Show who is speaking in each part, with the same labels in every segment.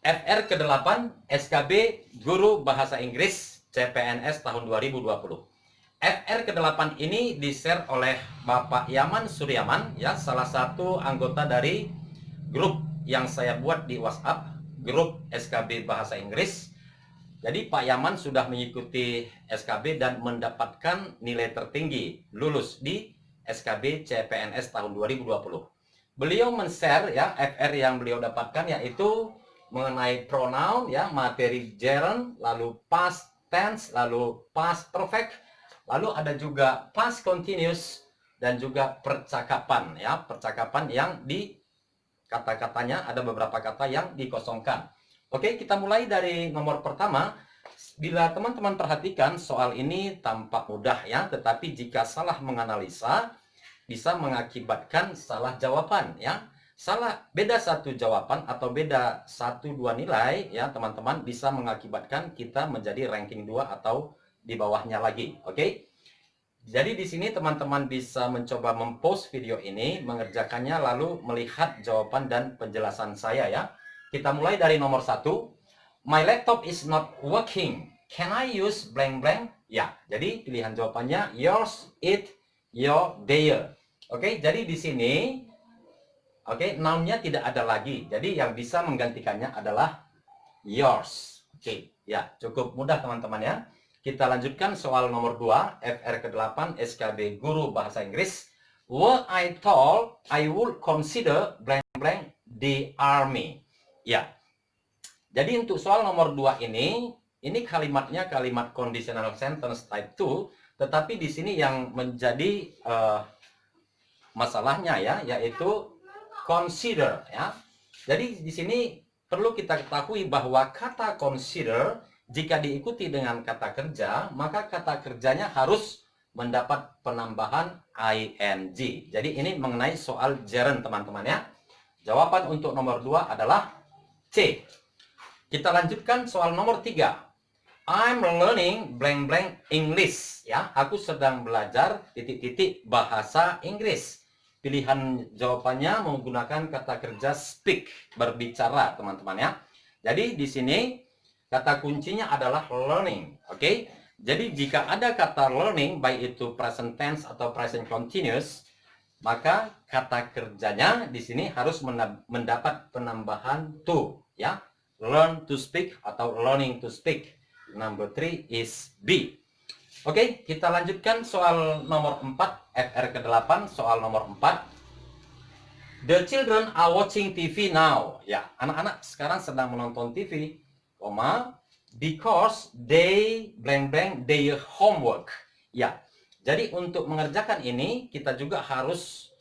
Speaker 1: FR ke-8 SKB Guru Bahasa Inggris CPNS tahun 2020. FR ke-8 ini di-share oleh Bapak Yaman Suryaman, ya, salah satu anggota dari grup yang saya buat di WhatsApp, grup SKB Bahasa Inggris. Jadi Pak Yaman sudah mengikuti SKB dan mendapatkan nilai tertinggi, lulus di SKB CPNS tahun 2020. Beliau men-share ya FR yang beliau dapatkan, yaitu mengenai pronoun, ya, materi gerund, lalu past tense, lalu past perfect, lalu ada juga past continuous dan juga percakapan, ya, percakapan yang di kata-katanya ada beberapa kata yang dikosongkan. Oke, kita mulai dari nomor pertama. Bila teman-teman perhatikan, soal ini tampak mudah, ya, tetapi jika salah menganalisa bisa mengakibatkan salah jawaban, ya. Salah beda satu jawaban atau beda 1-2 nilai, ya teman-teman, bisa mengakibatkan kita menjadi ranking 2 atau di bawahnya lagi. Oke. Jadi di sini teman-teman bisa mencoba mempost video ini, mengerjakannya, lalu melihat jawaban dan penjelasan saya, ya. Kita mulai dari nomor 1. My laptop is not working. Can I use blank blank? Ya, jadi pilihan jawabannya yours, it, your, their. Oke, jadi di sini noun-nya tidak ada lagi. Jadi yang bisa menggantikannya adalah yours. Oke, ya, cukup mudah teman-teman, ya. Kita lanjutkan soal nomor 2, FR ke-8 SKB Guru Bahasa Inggris. Were I told I would consider blank blank the army. Ya. Jadi untuk soal nomor 2 ini kalimatnya kalimat conditional sentence type 2, tetapi di sini yang menjadi masalahnya, ya, yaitu consider, ya. Jadi di sini perlu kita ketahui bahwa kata consider jika diikuti dengan kata kerja, maka kata kerjanya harus mendapat penambahan ing. Jadi ini mengenai soal gerund, teman-teman, ya. Jawaban untuk nomor 2 adalah C. Kita lanjutkan soal nomor 3. I'm learning blank blank English, ya. Aku sedang belajar titik-titik bahasa Inggris. Pilihan jawabannya menggunakan kata kerja speak, berbicara, teman-teman, ya. Jadi di sini kata kuncinya adalah learning. Oke. Jadi jika ada kata learning, baik itu present tense atau present continuous, maka kata kerjanya di sini harus mendapat penambahan to, ya. Learn to speak atau learning to speak. Number 3 is B. Oke, kita lanjutkan soal nomor 4, FR ke-8, soal nomor 4. The children are watching TV now. Ya, anak-anak sekarang sedang menonton TV, because they blank blank their homework. Ya, jadi untuk mengerjakan ini kita juga harus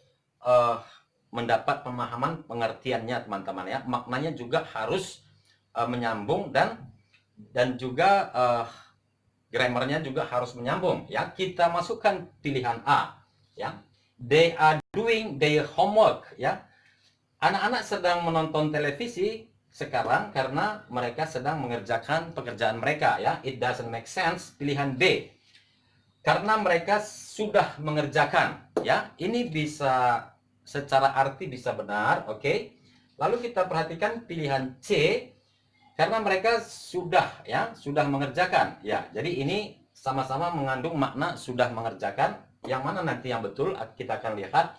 Speaker 1: mendapat pemahaman pengertiannya, teman-teman, ya. Maknanya juga harus menyambung dan juga grammarnya juga harus menyambung, ya. Kita masukkan pilihan A, ya. They are doing their homework, ya. Anak-anak sedang menonton televisi sekarang karena mereka sedang mengerjakan pekerjaan mereka, ya. It doesn't make sense. Pilihan B, karena mereka sudah mengerjakan, ya. Ini bisa secara arti bisa benar, oke. Lalu kita perhatikan pilihan C, karena mereka sudah, ya, sudah mengerjakan, ya. Jadi ini sama-sama mengandung makna sudah mengerjakan. Yang mana nanti yang betul kita akan lihat.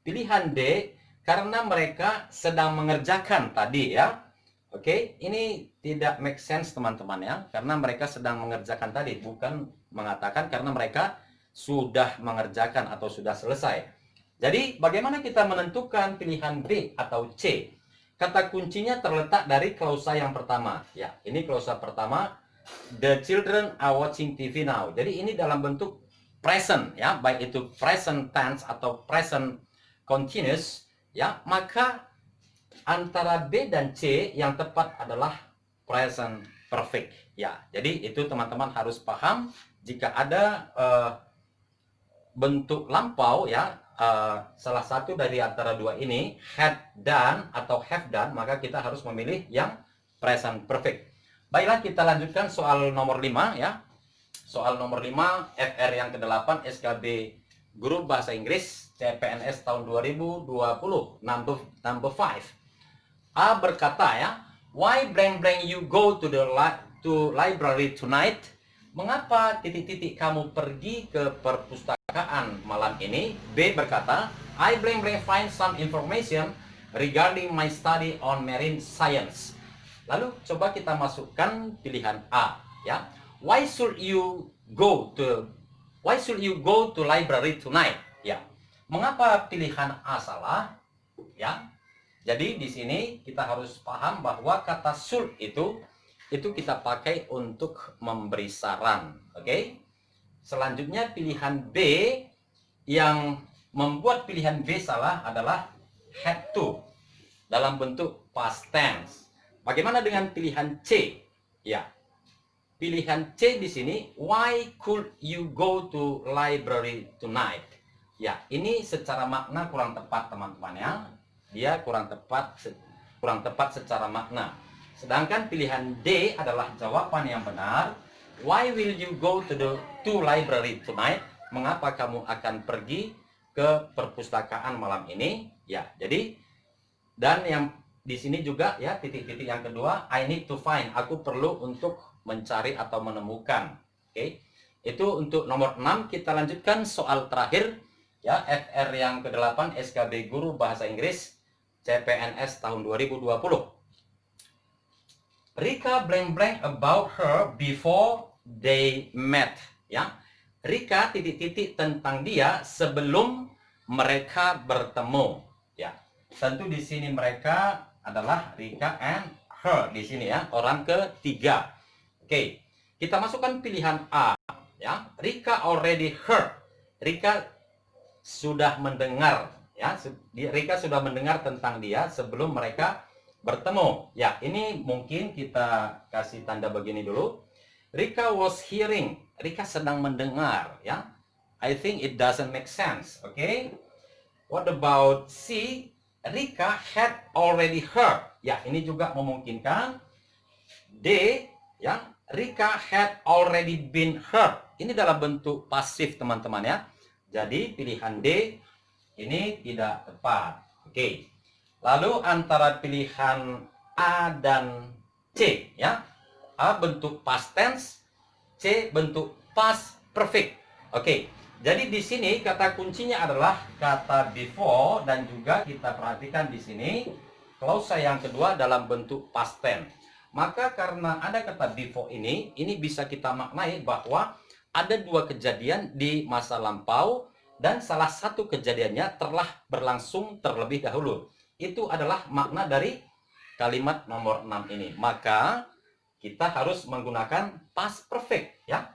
Speaker 1: Pilihan D, karena mereka sedang mengerjakan tadi, ya. Oke, ini tidak make sense, teman-teman, ya. Karena mereka sedang mengerjakan tadi, bukan mengatakan karena mereka sudah mengerjakan atau sudah selesai. Jadi bagaimana kita menentukan pilihan B atau C? Kata kuncinya terletak dari klausa yang pertama, ya. Ini klausa pertama, the children are watching TV now. Jadi ini dalam bentuk present, ya, baik itu present tense atau present continuous, ya. Maka antara B dan C yang tepat adalah present perfect, ya. Jadi itu teman-teman harus paham. Jika ada bentuk lampau, ya, salah satu dari antara dua ini, had done atau have done, maka kita harus memilih yang present perfect. Baiklah, kita lanjutkan soal nomor 5, ya. Soal nomor 5, FR yang ke-8 SKB Guru Bahasa Inggris CPNS tahun 2020, number 5. A berkata, ya, Why blank blank you go to the library tonight? Mengapa titik-titik kamu pergi ke perpustakaan malam ini? B berkata, I blank blank find some information regarding my study on marine science. Lalu coba kita masukkan pilihan A, ya. Why should you go to library tonight? Ya. Mengapa pilihan A salah? Ya. Jadi di sini kita harus paham bahwa kata should itu kita pakai untuk memberi saran, oke? Selanjutnya pilihan B yang membuat pilihan B salah adalah had to dalam bentuk past tense. Bagaimana dengan pilihan C? Ya. Pilihan C di sini, why could you go to library tonight? Ya, ini secara makna kurang tepat teman-teman ya. Dia kurang tepat secara makna. Sedangkan pilihan D adalah jawaban yang benar. Why will you go to library tonight? Mengapa kamu akan pergi ke perpustakaan malam ini? Ya, jadi dan yang di sini juga ya titik-titik yang kedua, I need to find. Aku perlu untuk mencari atau menemukan. Oke. Itu untuk nomor 6. Kita lanjutkan soal terakhir ya, FR yang ke-8 SKB Guru Bahasa Inggris CPNS tahun 2020. Rika blank-blank about her before they met. Ya, Rika titik-titik tentang dia sebelum mereka bertemu. Ya, tentu di sini mereka adalah Rika and her di sini ya, orang ketiga. Oke, kita masukkan pilihan A. Ya, Rika already heard. Rika sudah mendengar. Ya, Rika sudah mendengar tentang dia sebelum mereka bertemu. Ya, ini mungkin kita kasih tanda begini dulu. Rika was hearing. Rika sedang mendengar, ya. I think it doesn't make sense. Okay? What about C? Rika had already heard. Ya, ini juga memungkinkan. D, ya. Rika had already been heard. Ini dalam bentuk pasif, teman-teman ya. Jadi pilihan D ini tidak tepat. Oke. Lalu antara pilihan A dan C ya. A bentuk past tense, C bentuk past perfect. Oke. Jadi di sini kata kuncinya adalah kata before dan juga kita perhatikan di sini klausa yang kedua dalam bentuk past tense. Maka karena ada kata before ini bisa kita maknai bahwa ada dua kejadian di masa lampau dan salah satu kejadiannya telah berlangsung terlebih dahulu. Itu adalah makna dari kalimat nomor 6 ini. Maka kita harus menggunakan past perfect ya.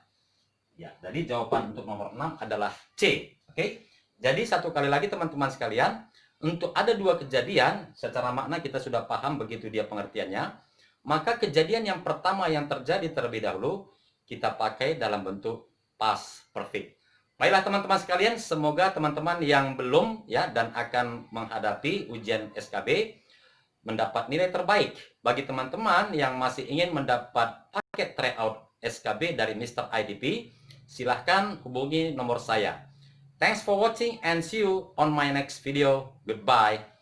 Speaker 1: Ya, jadi jawaban untuk nomor 6 adalah C. Oke. Jadi satu kali lagi teman-teman sekalian, untuk ada dua kejadian secara makna kita sudah paham begitu dia pengertiannya. Maka kejadian yang pertama yang terjadi terlebih dahulu kita pakai dalam bentuk past perfect. Baiklah teman-teman sekalian, semoga teman-teman yang belum ya dan akan menghadapi ujian SKB mendapat nilai terbaik. Bagi teman-teman yang masih ingin mendapat paket tryout SKB dari Mr. IDP, silahkan hubungi nomor saya. Thanks for watching and see you on my next video. Goodbye.